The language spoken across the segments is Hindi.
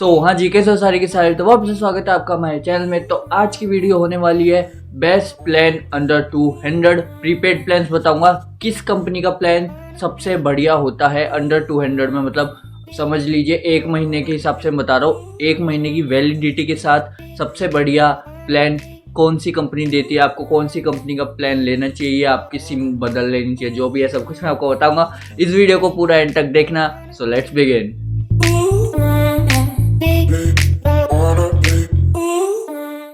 हाँ जी, कैसे हो सारे के सारे। तो वापस से स्वागत है आपका हमारे चैनल में। तो आज की वीडियो होने वाली है best plan under 200 prepaid plan बताऊंगा किस कंपनी का प्लान सबसे बढ़िया होता है अंडर 200 में। मतलब समझ लीजिए 1 महीने के हिसाब से बता रहा हूँ, 1 महीने की वैलिडिटी के साथ सबसे बढ़िया प्लान कौन सी कंपनी देती है, आपको कौन सी कंपनी का प्लान लेना चाहिए, आपकी सिम बदल लेनी चाहिए, जो भी है सब कुछ मैं आपको बताऊंगा। इस वीडियो को पूरा एंड तक देखना। So let's begin.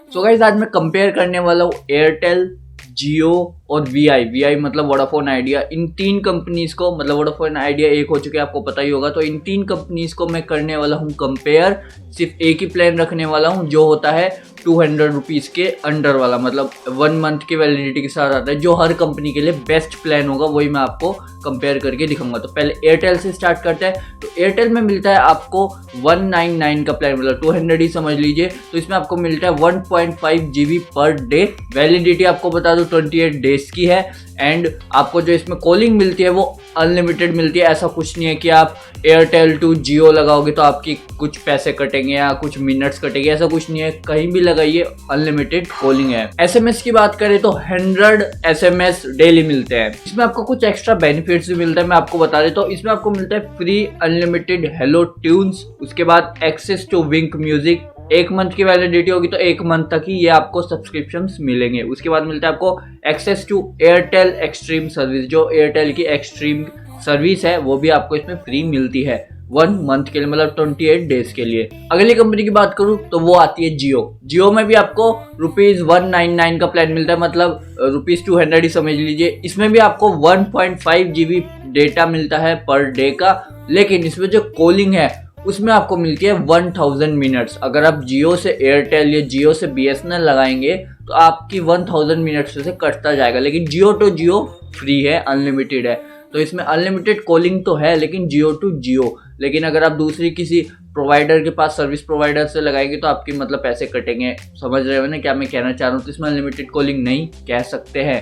So guys, आज मैं कंपेयर करने वाला हूँ एयरटेल, जियो और वी आई मतलब वोडाफोन आइडिया। इन 3 कंपनीज को, मतलब वोडाफोन आइडिया एक हो चुके हैं आपको पता ही होगा, तो इन 3 कंपनीज को मैं करने वाला हूँ कंपेयर। सिर्फ एक ही प्लान रखने वाला हूँ जो होता है 200 रुपीज़ के अंडर वाला, मतलब 1 मंथ की वैलिडिटी के साथ आता है। जो हर कंपनी के लिए बेस्ट प्लान होगा वही मैं आपको कंपेयर करके दिखाऊंगा। तो पहले एयरटेल से स्टार्ट करते हैं। तो एयरटेल में मिलता है आपको 199 का प्लान, मतलब 200 ही समझ लीजिए। तो इसमें आपको मिलता है 1.5 GB पर डे। वैलिडिटी आपको बता दूं 28 डेज की है। एंड आपको जो इसमें कॉलिंग मिलती है वो अनलिमिटेड मिलती है। ऐसा कुछ नहीं है कि आप एयरटेल टू जियो लगाओगे तो आपकी कुछ पैसे कटेंगे या कुछ मिनट्स कटेंगे, ऐसा कुछ नहीं है। कहीं भी लगाइए अनलिमिटेड कॉलिंग है। SMS की बात करें तो 100 SMS डेली मिलते हैं। इसमें आपको कुछ एक्स्ट्रा बेनिफिट्स भी मिलता है, मैं आपको बता देता हूँ। इसमें आपको मिलता है फ्री अनलिमिटेड हेलो ट्यून्स, उसके बाद access to Wynk music. 1 month की वैलिडिटी होगी तो 1 मंथ तक ही ये आपको सब्सक्रिप्शंस मिलेंगे। उसके बाद मिलता है आपको access to Airtel Xstream service, जो एयरटेल की एक्सट्रीम सर्विस है वो भी आपको इसमें फ्री मिलती है 1 मंथ के लिए, मतलब 28 डेज के लिए। अगली कंपनी की बात करूं तो वो आती है जियो में भी आपको ₹199 का प्लान मिलता है, मतलब ₹200 ही समझ लीजिए। इसमें भी आपको 1.5 GB डेटा मिलता है पर डे का, लेकिन इसमें जो कॉलिंग है उसमें आपको मिलती है 1000 मिनट्स। अगर आप जियो से एयरटेल या जियो से BSNL लगाएंगे तो आपकी 1000 मिनट्स से कटता जाएगा। लेकिन जियो टू जियो फ्री है, अनलिमिटेड है। तो इसमें अनलिमिटेड कॉलिंग तो है लेकिन जियो टू जियो। लेकिन अगर आप दूसरी किसी प्रोवाइडर के पास, सर्विस प्रोवाइडर से लगाएंगे तो आपकी मतलब पैसे कटेंगे। समझ रहे हो ना क्या मैं कहना चाह रहा हूँ। तो इसमें अनलिमिटेड कॉलिंग नहीं कह सकते हैं।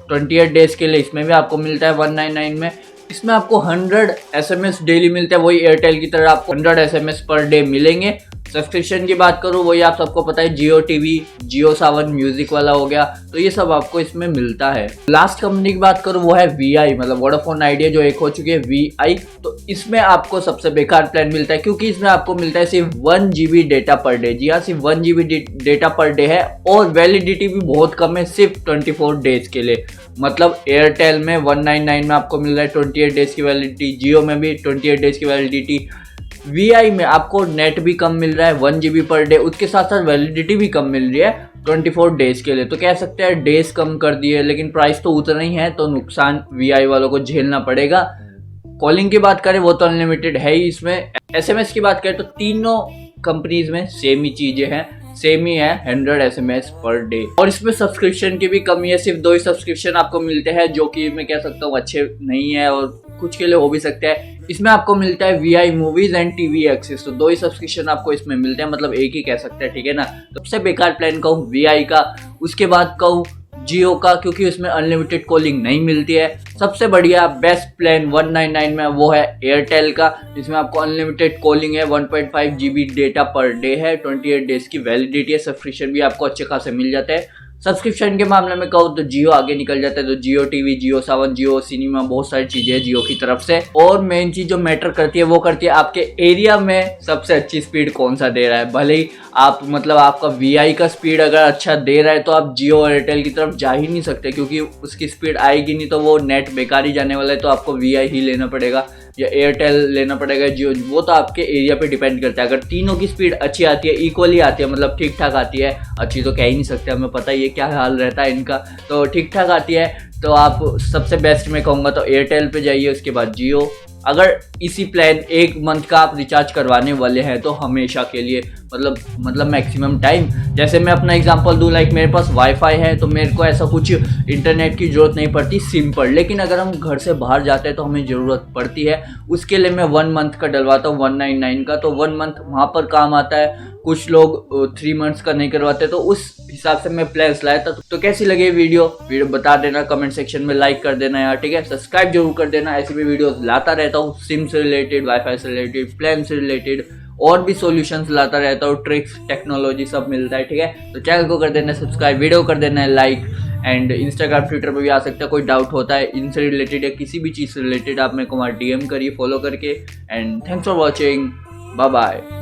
28 डेज के लिए इसमें भी आपको मिलता है 199 में। इसमें आपको 100 SMS डेली मिलते हैं, वही एयरटेल की तरह आपको 100 SMS पर डे मिलेंगे। सब्सक्रिप्शन की बात करूँ वही आप सबको पता है, जियो टीवी, जियो सावन म्यूजिक वाला हो गया, तो ये सब आपको इसमें मिलता है। लास्ट कंपनी की बात करूँ वो है VI, मतलब वोडाफोन आइडिया जो एक हो चुकी है VI। तो इसमें आपको सबसे बेकार प्लान मिलता है, क्योंकि इसमें आपको मिलता है सिर्फ 1 GB डेटा पर डे। जी हाँ, सिर्फ 1 GB डेटा पर डे है और वैलिडिटी भी बहुत कम है, सिर्फ 24 डेज के लिए। मतलब एयरटेल में 199 में आपको मिल रहा है 28 डेज की वैलिडिटी, जियो में भी 28 डेज की वैलिडिटी। VI में आपको नेट भी कम मिल रहा है 1 GB पर डे, उसके साथ साथ वैलिडिटी भी कम मिल रही है 24 डेज के लिए। तो कह सकते हैं डेज कम कर दिए, लेकिन प्राइस तो उतना ही है, तो नुकसान VI वालों को झेलना पड़ेगा। कॉलिंग की बात करें वो तो अनलिमिटेड है ही इसमें। SMS की बात करें तो तीनों कंपनीज में सेम ही चीजें हैं, सेम ही है 100 SMS पर डे। और इसमें सब्सक्रिप्शन की भी कमी है, सिर्फ 2 ही सब्सक्रिप्शन आपको मिलते हैं, जो कि मैं कह सकता हूँ अच्छे नहीं है और कुछ के लिए हो भी सकता है। इसमें आपको मिलता है VI movies and TV access, तो 2 ही सब्सक्रिप्शन आपको इसमें मिलते हैं, मतलब एक ही कह सकते हैं, ठीक है ना। सबसे बेकार प्लान कहूँ VI का, उसके बाद कहूँ जियो का, क्योंकि उसमें अनलिमिटेड कॉलिंग नहीं मिलती है। सबसे बढ़िया बेस्ट प्लान 199 में वो है एयरटेल का, जिसमें आपको अनलिमिटेड कॉलिंग है, 1.5 GB डेटा पर डे है, 28 डेज की वैलिडिटी है। सब्सक्रिप्शन भी आपको अच्छे खासे मिल जाते हैं। सब्सक्रिप्शन के मामले में कहूँ तो जियो आगे निकल जाता है, तो जियो टीवी, जियो सावन, जियो सिनेमा, बहुत सारी चीजें हैं जियो की तरफ से। और मेन चीज जो मैटर करती है वो करती है आपके एरिया में सबसे अच्छी स्पीड कौन सा दे रहा है। भले ही आप, मतलब आपका VI का स्पीड अगर अच्छा दे रहा है तो आप जियो और एयरटेल की तरफ जा ही नहीं सकते, क्योंकि उसकी स्पीड आएगी नहीं तो वो नेट बेकार ही जाने वाला है। तो आपको VI ही लेना पड़ेगा या एयरटेल लेना पड़ेगा, जियो, वो तो आपके एरिया पे डिपेंड करता है। अगर तीनों की स्पीड अच्छी आती है, इक्वली आती है, मतलब ठीक ठाक आती है, अच्छी तो कह ही नहीं सकते, हमें पता ही है क्या हाल रहता है इनका, तो ठीक ठाक आती है, तो आप सबसे बेस्ट में कहूँगा तो एयरटेल पे जाइए, उसके बाद जियो। अगर इसी प्लान 1 मंथ का आप रिचार्ज करवाने वाले हैं तो हमेशा के लिए, मतलब मैक्सिमम टाइम, जैसे मैं अपना एग्जांपल दूं, लाइक मेरे पास वाईफाई है तो मेरे को ऐसा कुछ इंटरनेट की ज़रूरत नहीं पड़ती सिम पर। लेकिन अगर हम घर से बाहर जाते हैं तो हमें ज़रूरत पड़ती है, उसके लिए मैं 1 मंथ का डलवाता हूँ 199 का, तो 1 मंथ वहाँ पर काम आता है। कुछ लोग 3 मंथ्स का नहीं करवाते, तो उस हिसाब से मैं प्लान्स लाया था। तो कैसी लगी वीडियो बता देना कमेंट सेक्शन में, लाइक कर देना यार, ठीक है। सब्सक्राइब जरूर कर देना, ऐसी भी वीडियोस लाता रहता हूँ, सिम से रिलेटेड, वाईफाई से रिलेटेड, प्लान से रिलेटेड और भी सॉल्यूशंस लाता रहता हूँ, ट्रिक्स, टेक्नोलॉजी सब मिलता है, ठीक है। तो चैनल को कर देना है सब्सक्राइब, वीडियो कर देना है लाइक, एंड इंस्टाग्राम ट्विटर पर भी आ सकता है। कोई डाउट होता है इनसे रिलेटेड या किसी भी चीज़ से रिलेटेड, आप मेरे को वहाँ DM करिए फॉलो करके। And thanks for watching, bye bye.